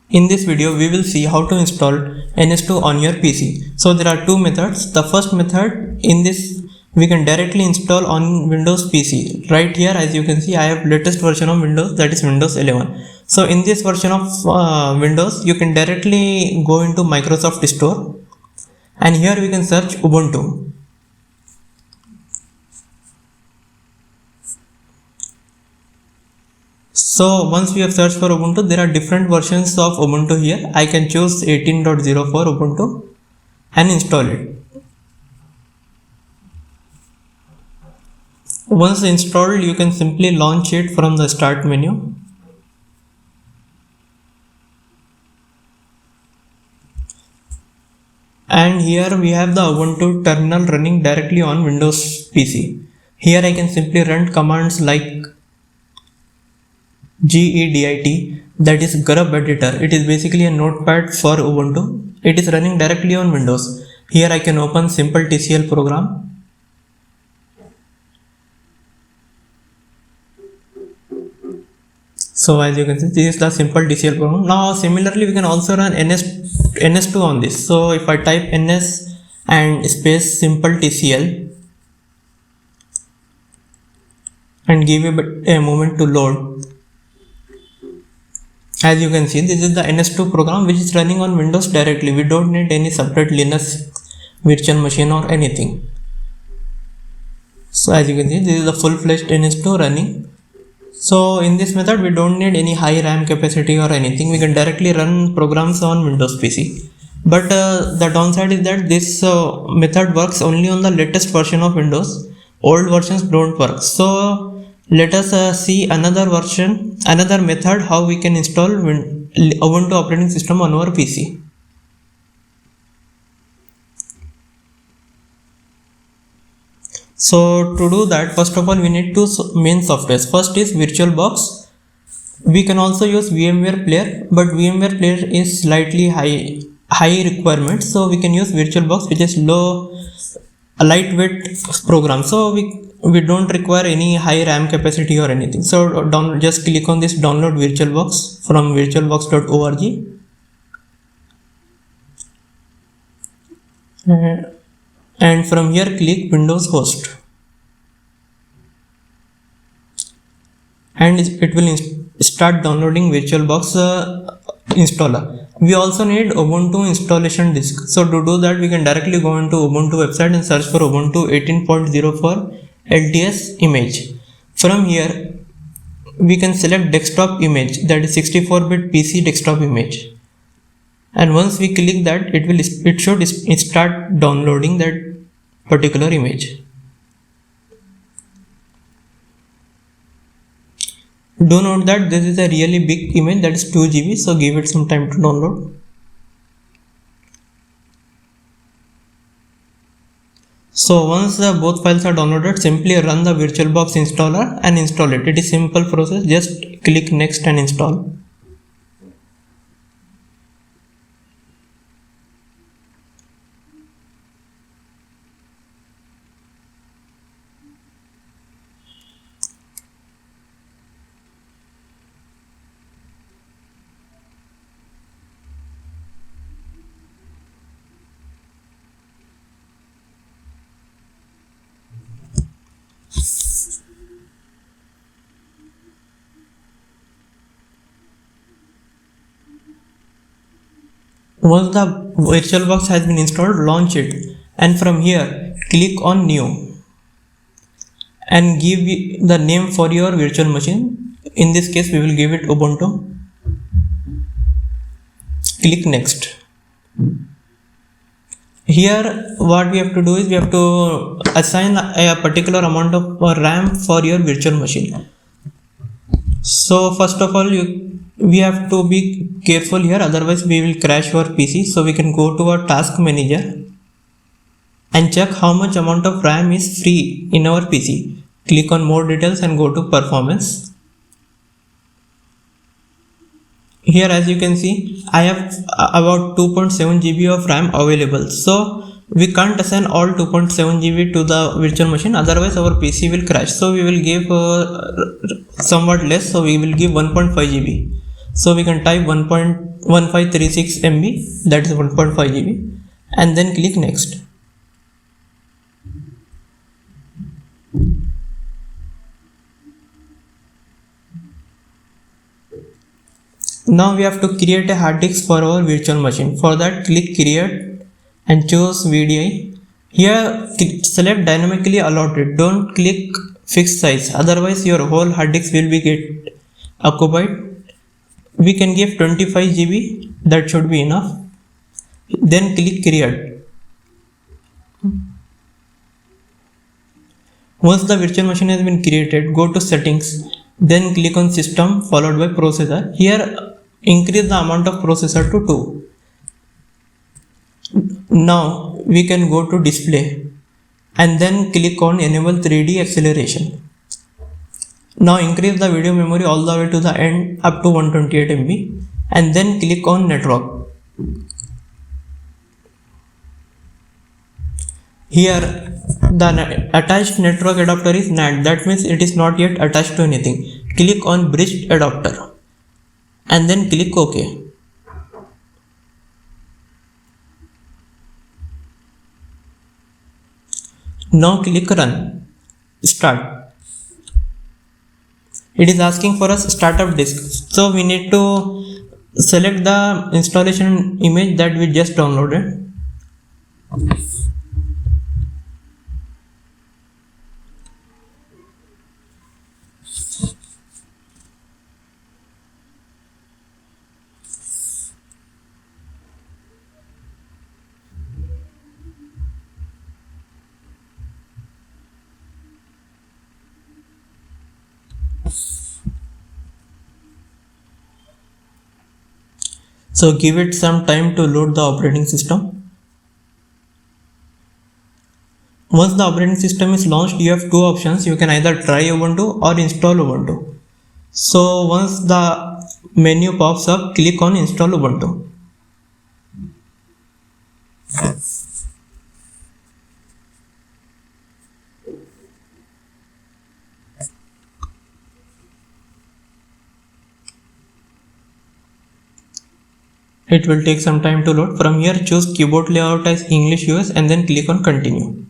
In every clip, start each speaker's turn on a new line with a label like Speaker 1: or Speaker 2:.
Speaker 1: In this video, we will see how to install NS2 on your PC. So there are two methods. The first method, in this we can directly install on Windows PC. Right here, as you can see, I have latest version of Windows, that is Windows 11. So in this version of Windows, you can directly go into Microsoft Store, and here we can search Ubuntu. So once we have searched for Ubuntu, there are different versions of Ubuntu here. I can choose 18.04 Ubuntu and install it. Once installed, you can simply launch it from the start menu. And here we have the Ubuntu terminal running directly on Windows PC. Here I can simply run commands like gedit, that is grub editor. It is basically a notepad for Ubuntu. It is running directly on Windows. Here I can open simple TCL program. So as you can see, this is the simple TCL program. Now similarly we can also run NS2 on this. So if I type NS and space simple TCL and give it a moment to load, as you can see, this is the NS2 program which is running on Windows directly. We don't need any separate Linux virtual machine or anything. So as you can see, this is the full-fledged NS2 running. So in this method, we don't need any high RAM capacity or anything. We can directly run programs on Windows PC. But the downside is that this method works only on the latest version of Windows. Old versions don't work. So let us see another method how we can install Ubuntu operating system on our PC. So to do that, first of all, we need two main softwares. First is VirtualBox. We can also use VMware Player, but VMware Player is slightly high requirement. So we can use VirtualBox, which is lightweight program. So we don't require any high RAM capacity or anything. So just click on this download VirtualBox from virtualbox.org. And from here click Windows host, and it will start downloading VirtualBox installer. We also need Ubuntu installation disk. So to do that, we can directly go into Ubuntu website and search for Ubuntu 18.04 LTS image. From here we can select desktop image, that is 64-bit PC desktop image. And once we click that, it should start downloading that particular image. Do note that this is a really big image, that is 2 GB, so give it some time to download. So once both files are downloaded, simply run the VirtualBox installer and install it. It is simple process, just click next and install. Once the VirtualBox has been installed, launch it, and from here click on new and give the name for your virtual machine. In this case we will give it Ubuntu. Click next. Here what we have to do is we have to assign a particular amount of RAM for your virtual machine. So first of all, we have to be careful here, otherwise we will crash our PC. So we can go to our task manager and check how much amount of RAM is free in our PC. Click on more details and go to performance. Here as you can see, I have about 2.7 GB of RAM available. So we can't assign all 2.7 GB to the virtual machine, otherwise our PC will crash. So we will give somewhat less, so we will give 1.5 GB. So we can type 1.5 1536 MB, that is 1.5 GB, and then click next. Now we have to create a hard disk for our virtual machine. For that, click create and choose VDI. Here select dynamically allotted, don't click fixed size, otherwise your whole hard disk will be get occupied. We can give 25 GB, that should be enough. Then click create. Once the virtual machine has been created, go to settings, then click on system followed by processor. Here increase the amount of processor to 2. Now we can go to display and then click on enable 3D acceleration. Now increase the video memory all the way to the end up to 128 MB and then click on network. Here the attached network adapter is NAND, that means it is not yet attached to anything. Click on bridged adapter and then click OK. Now click run. Start. It is asking for us startup disk, so we need to select the installation image that we just downloaded. So give it some time to load the operating system. Once the operating system is launched, you have two options. You can either try Ubuntu or install Ubuntu. So once the menu pops up, click on install Ubuntu. It will take some time to load. From here, choose keyboard layout as English US and then click on continue.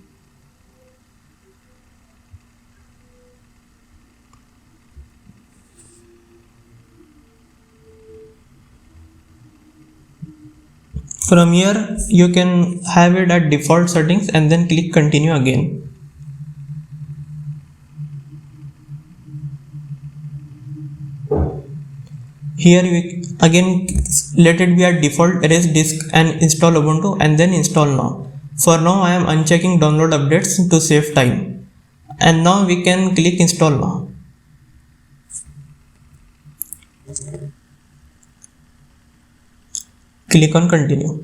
Speaker 1: From here, you can have it at default settings and then click continue again. Here we again let it be at default, erase disk and install Ubuntu and then install now. For now I am unchecking download updates to save time. And now we can click install now. Click on continue.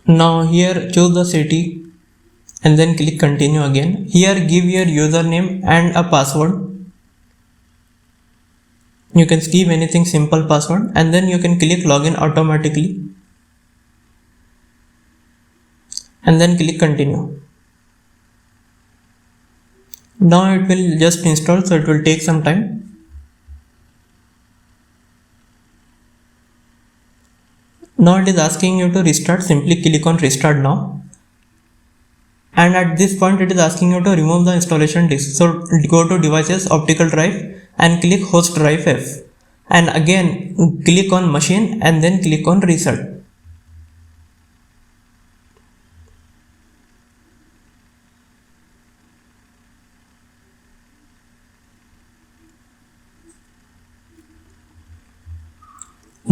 Speaker 1: Now here choose the city and then click continue again. Here give your username and a password. You can skip anything, simple password, and then you can click login automatically and then click continue. Now it will just install, so it will take some time. Now it is asking you to restart. Simply click on restart now. And at this point it is asking you to remove the installation disk. So go to devices, optical drive and click host drive F. And again click on machine and then click on reset.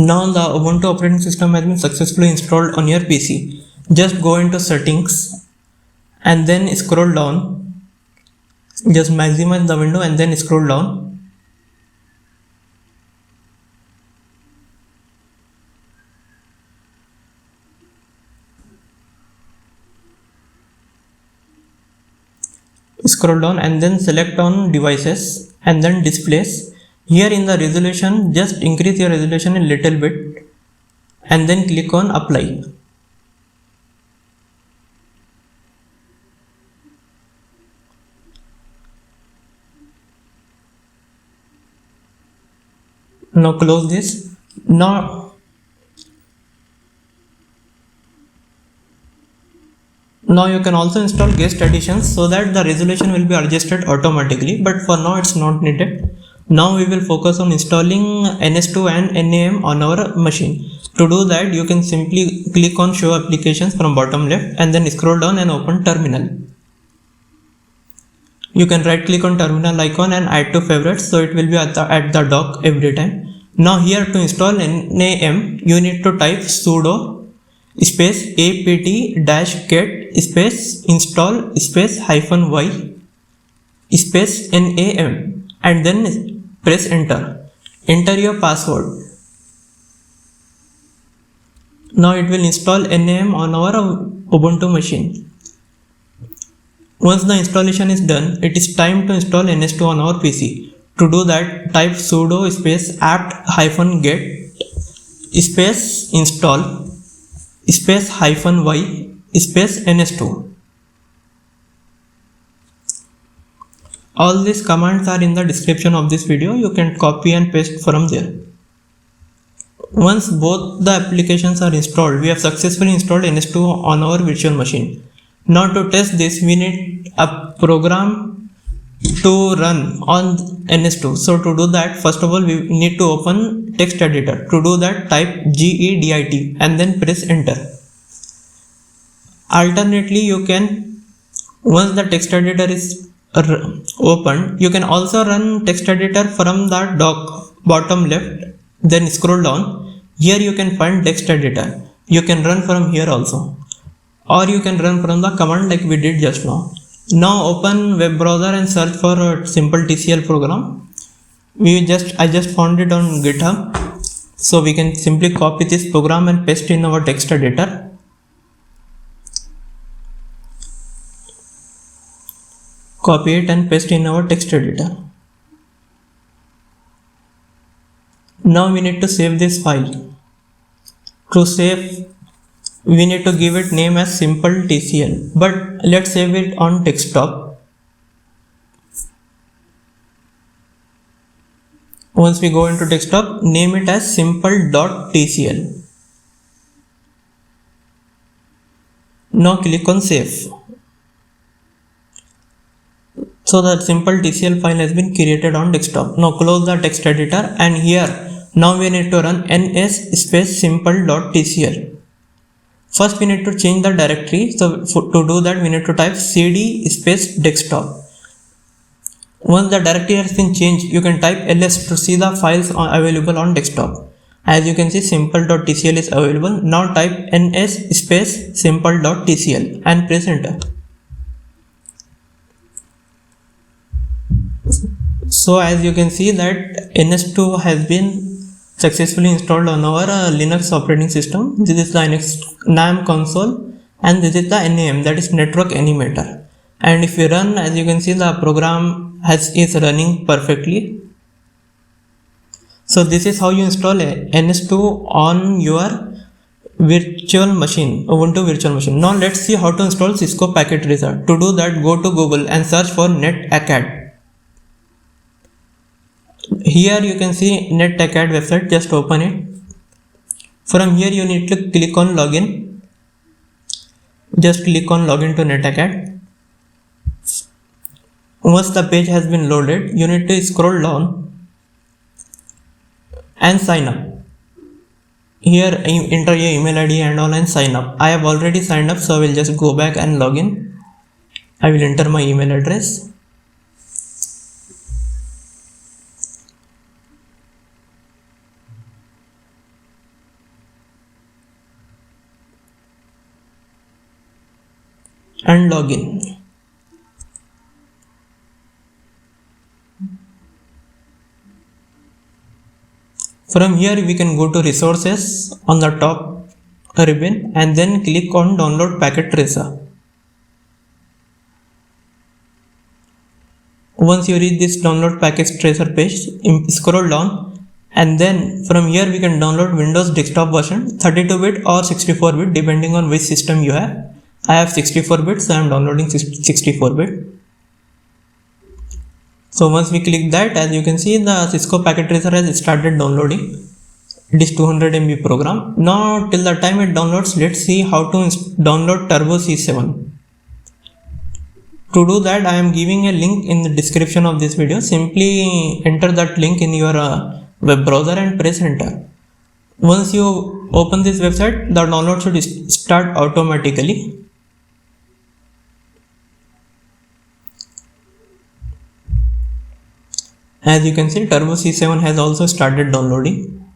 Speaker 1: Now the Ubuntu operating system has been successfully installed on your PC. Just go into settings and then scroll down. Just maximize the window and then scroll down. Scroll down and then select on devices and then displays. Here in the resolution, just increase your resolution a little bit and then click on apply. Now close this. Now you can also install guest additions so that the resolution will be adjusted automatically, but for now it's not needed. Now we will focus on installing NS2 and NAM on our machine. To do that, you can simply click on show applications from bottom left and then scroll down and open terminal. You can right click on terminal icon and add to favorites, so it will be at the dock every time. Now here to install NAM, you need to type sudo space apt-get space install space -y space NAM and then press enter. Enter your password. Now it will install NAM on our Ubuntu machine. Once the installation is done, it is time to install NS2 on our PC. To do that, type sudo space apt-get space install space -y space NS2. All these commands are in the description of this video. You can copy and paste from there. Once both the applications are installed, we have successfully installed NS2 on our virtual machine. Now to test this, we need a program to run on NS2. So to do that, first of all, we need to open text editor. To do that, type gedit and then press enter. Alternately, you can, once the text editor is opened, you can also run text editor from the dock bottom left, then scroll down. Here you can find text editor. You can run from here also, or you can run from the command like we did just now. Now open web browser and search for a simple TCL program. I just found it on GitHub, so we can simply copy this program and paste in our text editor. Copy it and paste in our text editor. Now we need to save this file. To save, we need to give it name as simple TCL, but let's save it on desktop. Once we go into desktop, name it as simple.tcl. Now click on save. So the simple TCL file has been created on desktop. Now close the text editor and here now we need to run ns space simple.tcl. First we need to change the directory. So to do that, we need to type cd space desktop. Once the directory has been changed, you can type ls to see the files available on desktop. As you can see, simple.tcl is available. Now type ns space simple.tcl and press enter. So as you can see that NS2 has been successfully installed on our Linux operating system. This is the NAM console and this is the NAM, that is network animator. And if we run, as you can see, the program is running perfectly. So this is how you install NS2 on your virtual machine, Ubuntu virtual machine. Now let's see how to install Cisco Packet Tracer. To do that, go to Google and search for NetAcad. Here you can see NetAcad website. Just open it. From here you need to click on login. Just click on login to NetAcad. Once the page has been loaded, you need to scroll down and sign up. Here enter your email ID and all and sign up. I have already signed up, so I will just go back and log in. I will enter my email address. and login. From here we can go to resources on the top ribbon and then click on download packet tracer. Once you reach this download package tracer page, scroll down and then from here we can download Windows desktop version 32-bit or 64-bit depending on which system you have. I have 64-bit, so I am downloading 64-bit. So once we click that, as you can see, the Cisco packet tracer has started downloading this 200 MB program. Now till the time it downloads, let's see how to download Turbo C7. To do that, I am giving a link in the description of this video. Simply enter that link in your web browser and press enter. Once you open this website, the download should start automatically. As you can see, Turbo C7 has also started downloading.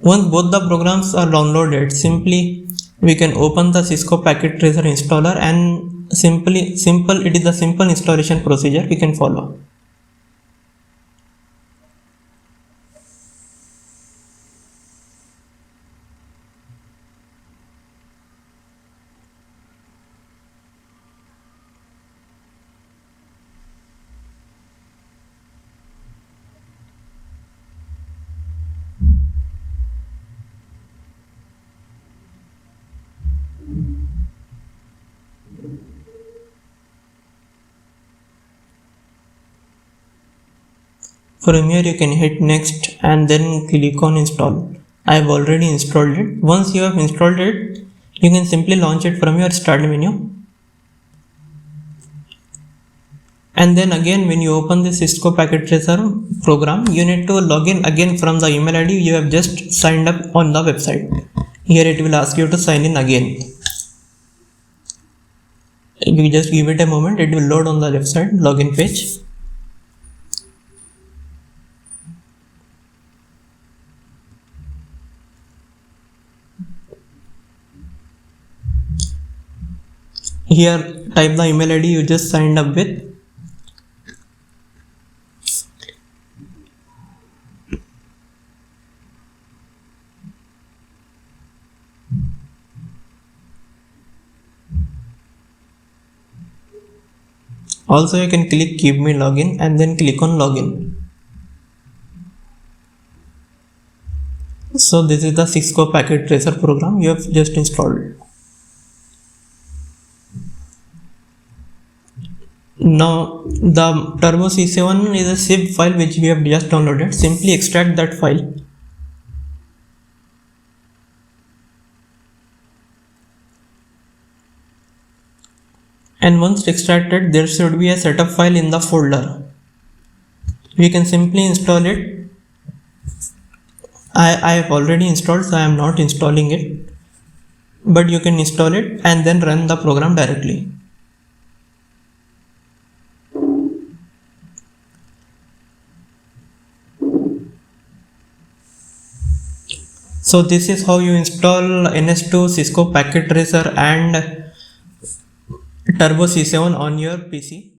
Speaker 1: Once both the programs are downloaded, simply we can open the Cisco packet tracer installer and it is the simple installation procedure we can follow. From here you can hit next and then click on install. I have already installed it. Once you have installed it, you can simply launch it from your start menu. And then again, when you open the Cisco packet tracer program, you need to log in again from the email ID you have just signed up on the website. Here it will ask you to sign in again. You just give it a moment, it will load on the website login page. Here type the email ID you just signed up with. Also you can click keep me login and then click on login. So this is the Cisco packet tracer program you have just installed. Now the Turbo C7 is a zip file which we have just downloaded. Simply extract that file. And once extracted, there should be a setup file in the folder. We can simply install it. I have already installed, so I am not installing it. But you can install it and then run the program directly. So this is how you install NS2, Cisco packet tracer and Turbo C7 on your PC.